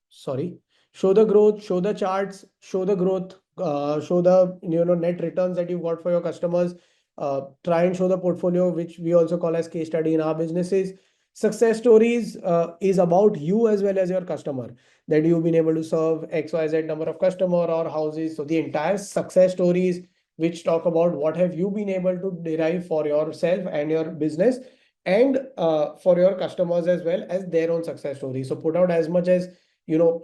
sorry, show the growth, show the charts, show the growth, show the net returns that you've got for your customers. Try and show the portfolio, which we also call as case study in our businesses. Success stories is about you as well as your customer, that you've been able to serve XYZ number of customer or houses. So the entire success stories which talk about what have you been able to derive for yourself and your business, and for your customers as well as their own success story. So put out as much as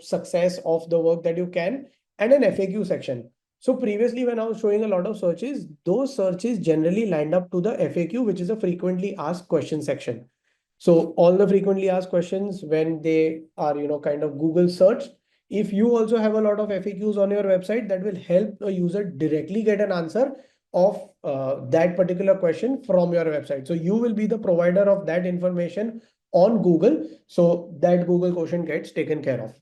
success of the work that you can, and an FAQ section. So previously when I was showing a lot of searches, those searches generally lined up to the FAQ, which is a frequently asked question section. So all the frequently asked questions, when they are kind of Google search, if you also have a lot of FAQs on your website, that will help a user directly get an answer of that particular question from your website. So you will be the provider of that information on Google, so that Google question gets taken care of.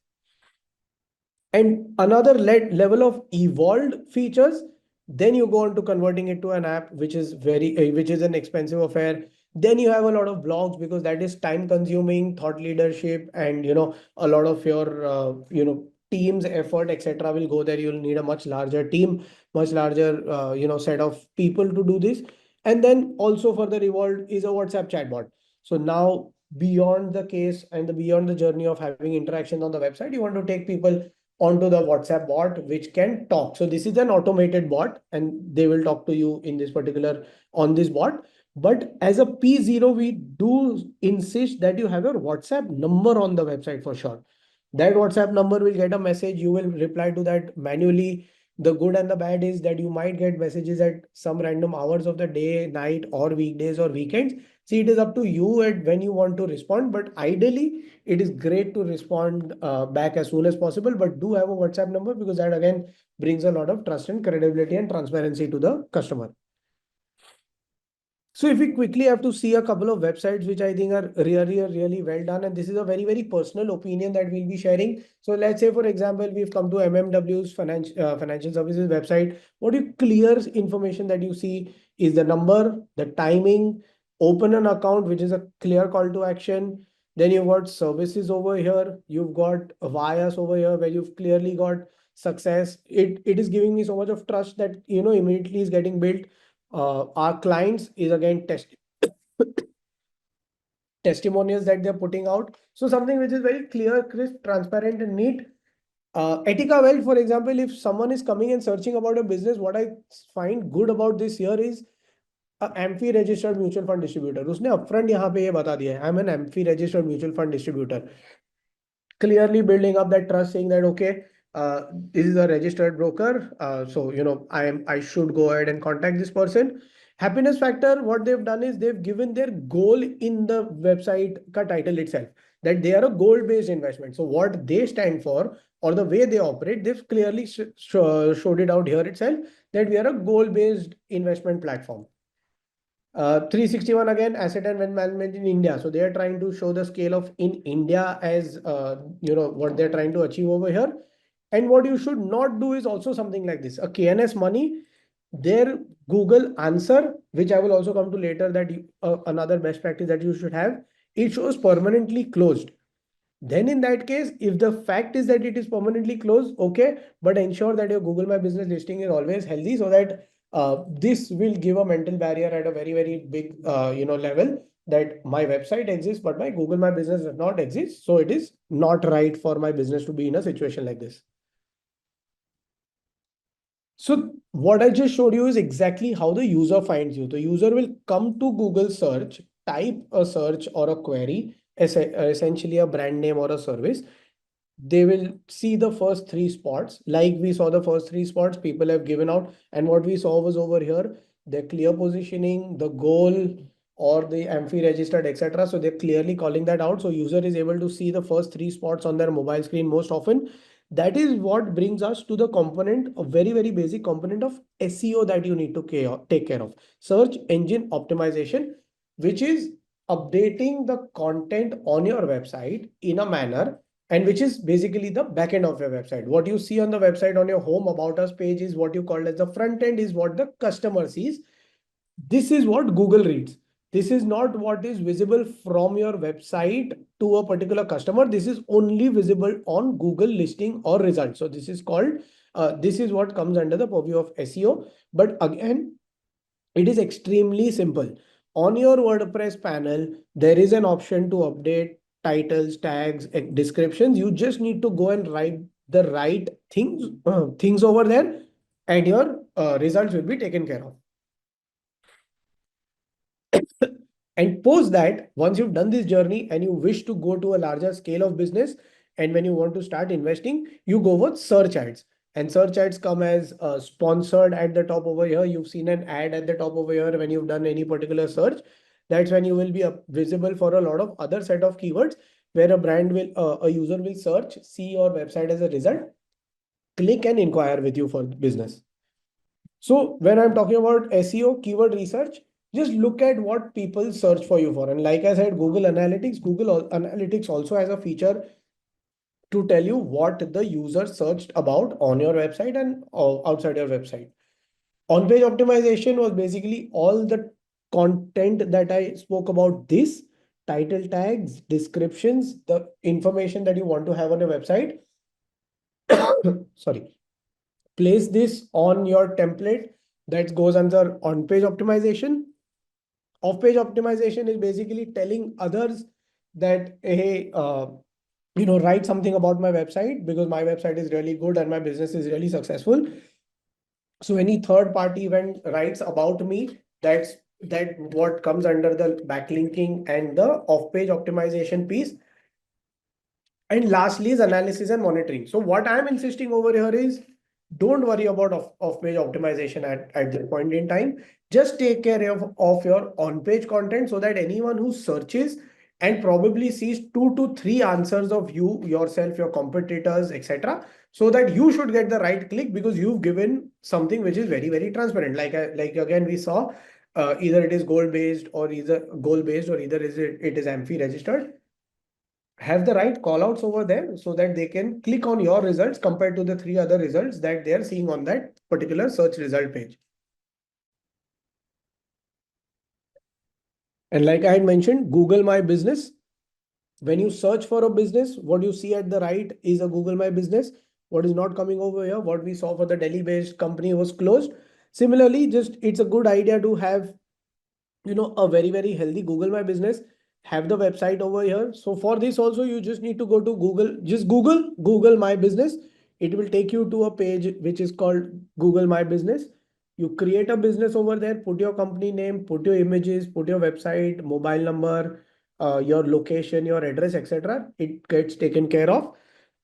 And another level of evolved features, then you go on to converting it to an app, which is which is an expensive affair. Then you have a lot of blogs, because that is time consuming, thought leadership, and a lot of your team's effort, etc., will go there. You'll need a much larger team, much larger set of people to do this. And then also further evolved is a WhatsApp chatbot. So now, beyond the case and beyond the journey of having interactions on the website, you want to take people onto the WhatsApp bot, which can talk. So this is an automated bot, and they will talk to you in this particular on this bot. But as a P0, we do insist that you have your WhatsApp number on the website for sure. That WhatsApp number will get a message. You will reply to that manually. The good and the bad is that you might get messages at some random hours of the day, night, or weekdays or weekends. See, it is up to you at when you want to respond. But ideally, it is great to respond back as soon as possible. But do have a WhatsApp number, because that again brings a lot of trust and credibility and transparency to the customer. So if we quickly have to see a couple of websites which I think are really well done, and this is a very personal opinion that we'll be sharing. So let's say, for example, we've come to MMW's financial services website. What you clear information that you see is the number, the timing, open an account, which is a clear call to action. Then you've got services over here. You've got wires over here, where you've clearly got success. It is giving me so much of trust that immediately is getting built. Our clients is again testimonials that they're putting out. So something which is very clear, crisp, transparent, and neat. Etika Wealth, for example, if someone is coming and searching about a business, what I find good about this here is amphi registered mutual fund distributor. उसने upfront यहाँ पे ये बता दिया है, I'm an amphi registered mutual fund distributor. Clearly building up that trust, saying that okay, this is a registered broker, so I should go ahead and contact this person. Happiness factor, what they've done is they've given their goal in the website ka title itself, that they are a goal based investment. So what they stand for, or the way they operate, they've clearly showed it out here itself, that we are a goal based investment platform. 361 again, asset and wealth management in India. So they are trying to show the scale of in India as what they're trying to achieve over here. And what you should not do is also something like this. A KNS money, their Google answer, which I will also come to later, that another best practice that you should have, it shows permanently closed. Then in that case, if the fact is that it is permanently closed, okay, but ensure that your Google My Business listing is always healthy, so that this will give a mental barrier at a very big level, that my website exists but my Google My Business does not exist, so it is not right for my business to be in a situation like this. So what I just showed you is exactly how the user finds you. The user will come to Google search, type a search or a query, essentially a brand name or a service. They will see the first three spots. Like we saw the first three spots people have given out. And what we saw was over here, the clear positioning, the goal, or the amphi registered, etc. So they're clearly calling that out. So user is able to see the first three spots on their mobile screen most often. That is what brings us to the component, a very basic component of SEO that you need to take care of. Search engine optimization, which is updating the content on your website in a manner and which is basically the back end of your website. What you see on the website on your home about us page is what you call as the front end, is what the customer sees. This is what Google reads. This is not what is visible from your website to a particular customer. This is only visible on Google listing or results. So this is called, this is what comes under the purview of SEO. But again, it is extremely simple. On your WordPress panel, there is an option to update titles, tags, descriptions. You just need to go and write the right things over there, and your results will be taken care of. And post that, once you've done this journey and you wish to go to a larger scale of business, and when you want to start investing, you go with search ads. And search ads come as sponsored at the top over here. You've seen an ad at the top over here when you've done any particular search. That's when you will be visible for a lot of other set of keywords, where a user will search, see your website as a result, click and inquire with you for business. So when I'm talking about SEO, keyword research, just look at what people search for you for. And like I said, Google Analytics also has a feature to tell you what the user searched about on your website and outside your website. On-page optimization was basically all the content that I spoke about, this title tags, descriptions, the information that you want to have on your website. Sorry, place this on your template that goes under on-page optimization. Off-page optimization is basically telling others that, hey, write something about my website because my website is really good and my business is really successful. So any third party event writes about me, that what comes under the backlinking and the off-page optimization piece. And lastly is analysis and monitoring. So what I'm insisting over here is, don't worry about off-page optimization at this point in time. Just take care of your on-page content, so that anyone who searches and probably sees 2 to 3 answers of you, yourself, your competitors, etc., so that you should get the right click, because you've given something which is very, very transparent. Like again, we saw either it is goal based or either it is Amphi registered. Have the right callouts over there so that they can click on your results compared to the 3 other results that they are seeing on that particular search result page. And like I had mentioned, Google My Business. When you search for a business, what you see at the right is a Google My Business. What is not coming over here, what we saw for the Delhi-based company was closed. Similarly, just it's a good idea to have a very, very healthy Google My Business, have the website over here. So for this also, you just need to go to Google, just Google My Business. It will take you to a page which is called Google My Business. You create a business over there, put your company name, put your images, put your website, mobile number, your location, your address, etc. It gets taken care of.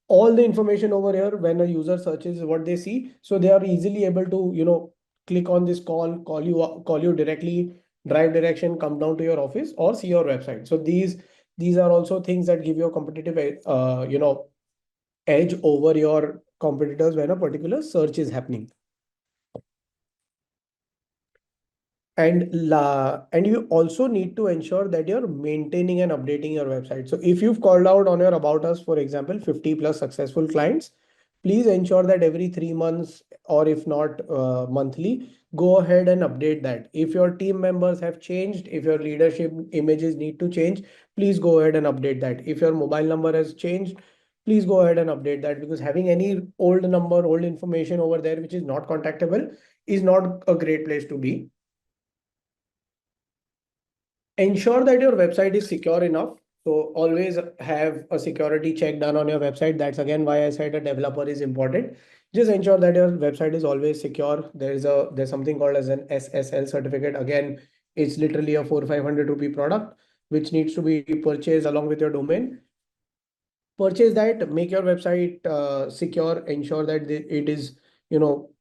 All the information over here, when a user searches, what they see, so they are easily able to click on this call you directly, drive direction, come down to your office or see your website. So these are also things that give you a competitive edge over your competitors when a particular search is happening. And you also need to ensure that you're maintaining and updating your website. So if you've called out on your about us, for example, 50 plus successful clients, please ensure that every 3 months, or if not monthly, go ahead and update that. If your team members have changed, if your leadership images need to change, please go ahead and update that. If your mobile number has changed, please go ahead and update that, because having any old number, old information over there which is not contactable is not a great place to be. Ensure that your website is secure enough. So always have a security check done on your website. That's again why I said a developer is important. Just ensure that your website is always secure. There's something called as an SSL certificate. Again, it's literally a 400-500 rupee product which needs to be purchased along with your domain. Purchase that, make your website secure, ensure that it is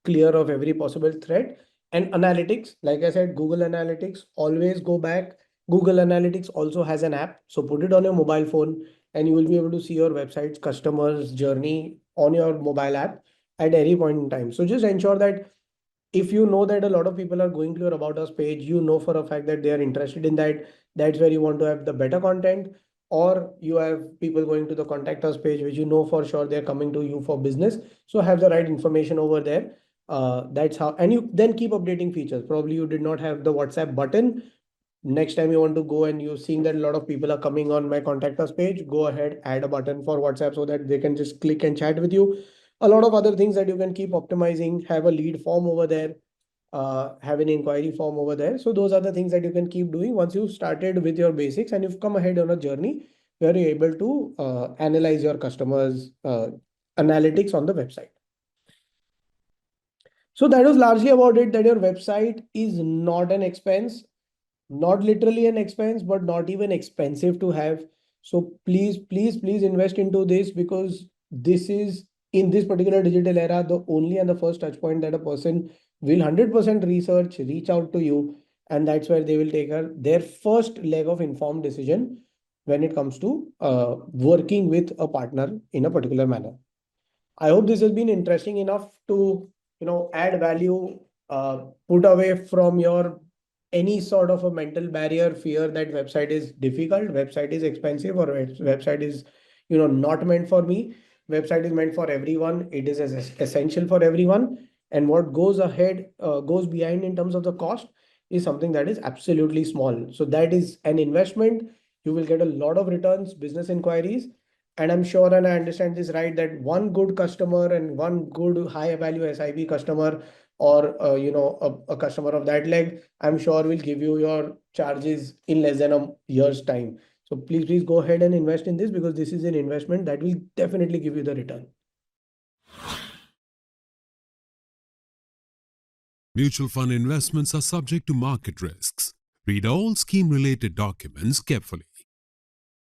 clear of every possible threat. And analytics, like I said, Google Analytics, always go back. Google Analytics also has an app, so put it on your mobile phone and you will be able to see your website's customers journey on your mobile app at any point in time. So just ensure that if you know that a lot of people are going to your about us page, for a fact that they are interested in that, that's where you want to have the better content. or you have people going to the contact us page, which you know for sure they're coming to you for business. So have the right information over there. That's how, and you then keep updating features. Probably you did not have the WhatsApp button. Next time you want to go and you're seeing that a lot of people are coming on my contact us page, go ahead, add a button for WhatsApp so that they can just click and chat with you. A lot of other things that you can keep optimizing, have a lead form over there, have an inquiry form over there. So those are the things that you can keep doing once you've started with your basics and you've come ahead on a journey where you're able to analyze your customers' analytics on the website. So that was largely about it, that your website is not an expense, not literally an expense, but not even expensive to have. So please, please, please invest into this, because this is, in this particular digital era, the only and the first touch point that a person will 100% research, reach out to you, and that's where they will take their first leg of informed decision when it comes to working with a partner in a particular manner. I hope this has been interesting enough to, add value, put away from your any sort of a mental barrier, fear that website is difficult, website is expensive, or website is, not meant for me. Website is meant for everyone. It is essential for everyone. And what goes ahead, goes behind in terms of the cost is something that is absolutely small. So that is an investment. You will get a lot of returns, business inquiries, and I'm sure, and I understand this right, that one good customer and one good high value SIP customer, or a customer of that leg, I'm sure will give you your charges in less than a year's time. So please, please go ahead and invest in this, because this is an investment that will definitely give you the return. Mutual fund investments are subject to market risks. Read all scheme related documents carefully.